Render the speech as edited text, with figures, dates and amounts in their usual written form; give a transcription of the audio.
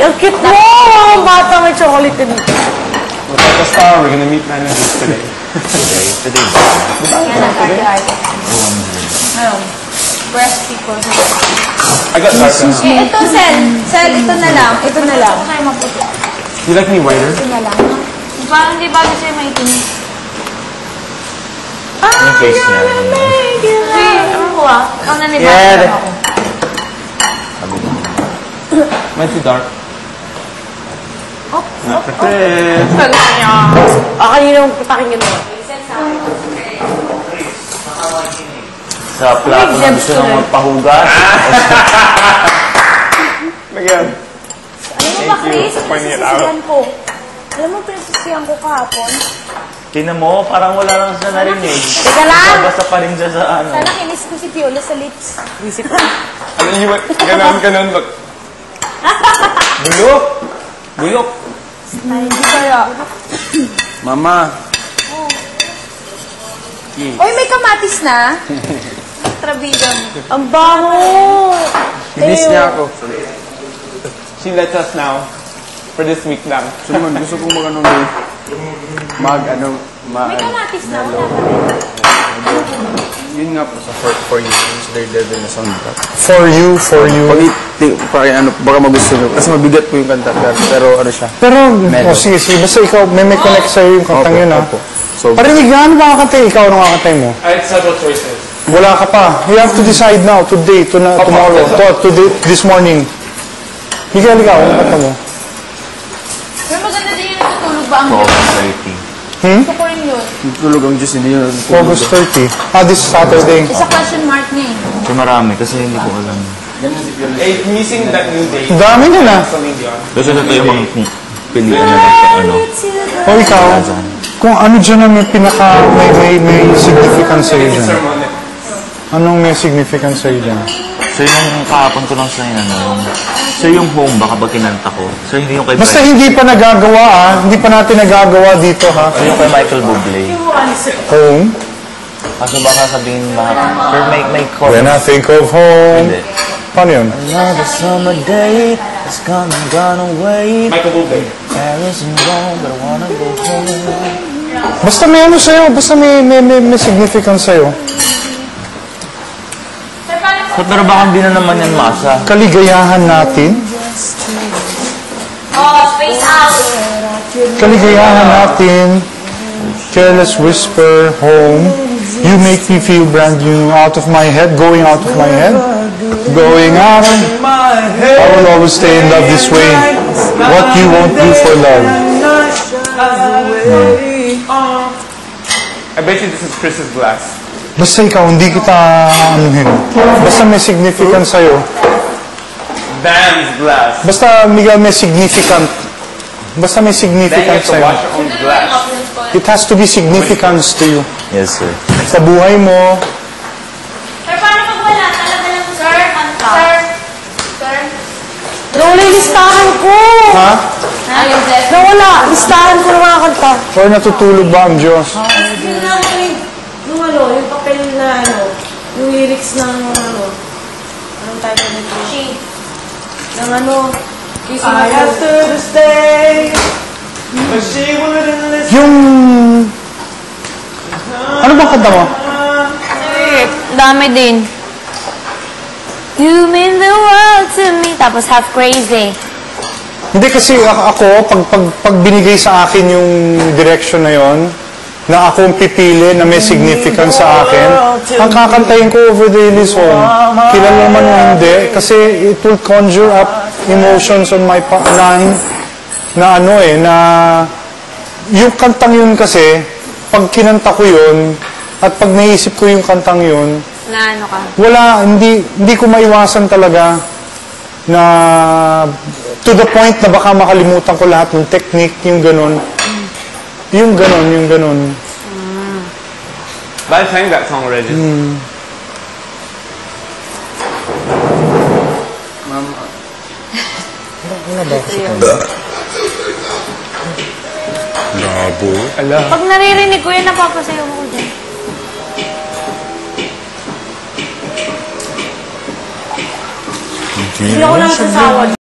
Ang cute mo! Ang bata may chocolate din. Without the star, we're gonna meet managers today. Today. Ayun. Breast people. I got dark now. Ito, Sel, ito na lang. Ito na lang. You like me whiter? Ito na lang. Parang di ba gusto yung maitim? Yung face niya. Ano ko ah? Ikaw na ni Bata Yeah. ako. Mine's too dark. Oh, Not for Chris. Gusto niya. Kanina yung pakinggan mo. Sa plato na gusto nang magpahugas. Again. Alam mo ba, Chris? Pinasasisihan ko. Alam mo, pinasasisihan ko kahapon. Tingnan mo, parang wala lang siya narinig. Teka lang! Basta pa rin siya sa ano. Sana kinis ko si Piolo sa lips. Isip ko. Ano yung ganon, look. Bulok! Bulok! Ay, hindi kaya. Mama. Oy, may kamatis na. Trabigan. Ang bango! Miss niya ako. She lets us now. For this week lang. So naman, gusto kong May kamatis na. Wala pa rin. yun nga po sa for you. So they're na sound drop. For you. Baka magusto nyo. Kasi mabigat po yung kanta. Pero ano siya. Pero, sige. Basta ikaw, may connect sa'yo yung kantang yun, ha? So, Parinig na, ano ba kakantay? Ikaw, ano kakantay mo? I had several choices. Wala ka pa. You have to decide now, today, tomorrow, this morning. Miguel, ikaw, ano kanta mo? Pero maganda din yung natutulog ba ang August Diyos? 30. Gusto ko rin yun. tulog ang Diyos, hindi yun. August 30. This Saturday. Isa question mark niya eh. So marami kasi hindi ko alam. Hey, missing that new day. Dami na na. Celine Dion. Kasi ito yung mga pilihan na lang sa ano. O ikaw, kung ano dyan ang may may significance sa'yo dyan? Sermon. Anong may significance sa'yo dyan? So yung kahapon ko lang sa ano, so yung home ba kapag kinanta ko? So hindi yung kay Basta hindi pa nagagawa, ha? Hindi pa natin nagagawa dito, ha? So yung kay Michael Bublé. Home. Kaso baka sabihin baka, pero may When I think of home. Hindi. Paano yun? Another summer day has come and gone away. Michael Bublé. Paris and Rome, but I wanna go home. Basta may ano sa'yo, basta may significance sa'yo. So, pero baka hindi na naman yan masa. Kaligayahan natin. Oh, space out! Kaligayahan natin. Careless whisper, home. You make me feel brand new, out of my head, going out of my head. Going out of my head. I will always stay in love this way. What you won't do for love. I bet you this is Chris's glass. Basta ikaw, hindi kita anuhin. Basta may significance sa'yo. Dan's glass. Basta, Miguel, may significant. Basta may Then you significance have to sa'yo. wash your own glass. It has to be significance to you. Yes, sir. Sa buhay mo, Sir, paano pag wala? Talaga lang po, sir. Sir. Nawala yung listahan ko! ha? Ayun, sir. Nawala! Listahan ko ng mga kanta. Or natutulog ba ang Diyos? Yun lang yung yung papel na yung lyrics ng anong title nito? Ng I asked her to stay, but she wouldn't listen. Yung... Ano bang kanta mo? Dami din. You mean the world to me. Tapos half crazy. Hindi kasi ako, pag binigay sa akin yung direction na yon, na akong pipili na may significance sa akin, ang kakantayin ko Over the Hill is Home. Kilala man o hindi, kasi it will conjure up emotions on my mind na na yung kantang yun kasi, pag kinanta ko yun, at pag naisip ko yung kantang yun, Na ano ka? wala, hindi ko maiwasan talaga na to the point na baka makalimutan ko lahat ng technique, yung ganun. Yung ganun. But I sang that song already. Pag naririnig ko yun, napapasayaw ko dyan. Hindi ako nang sasawa.